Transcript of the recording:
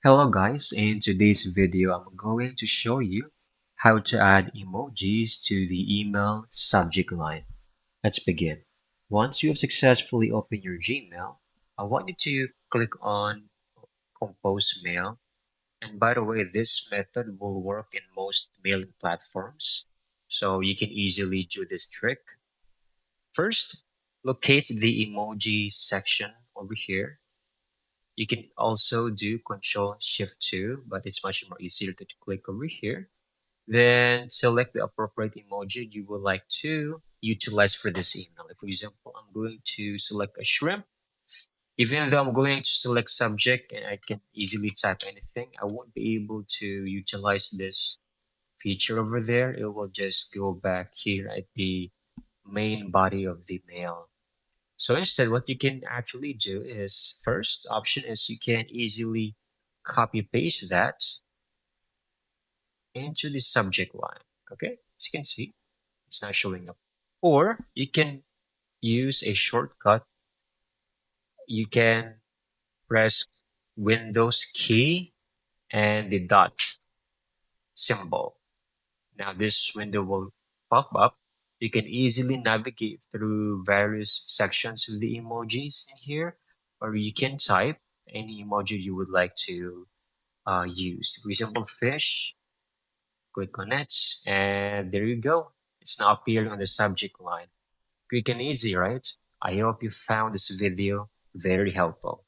Hello guys, in today's video I'm going to show you how to add emojis to the email subject line. Let's begin. Once you have successfully opened your Gmail, I want you to click on Compose Mail. And by the way, this method will work in most mailing platforms, so you can easily do this trick. First, locate the emoji section over here. You can also do Control Shift 2, but it's much more easier to click over here. Then select the appropriate emoji you would like to utilize for this email. For example, I'm going to select a shrimp. Even though I'm going to select subject and I can easily type anything, I won't be able to utilize this feature over there. It will just go back here at the main body of the mail. So instead, what you can actually do is first option is you can easily copy paste that into the subject line. Okay, as you can see, it's not showing up. Or you can use a shortcut. You can press Windows key and the dot symbol. Now this window will pop up. You can easily navigate through various sections of the emojis in here, or you can type any emoji you would like to use. For example, fish, click on it, and there you go. It's now appearing on the subject line. Quick and easy, right? I hope you found this video very helpful.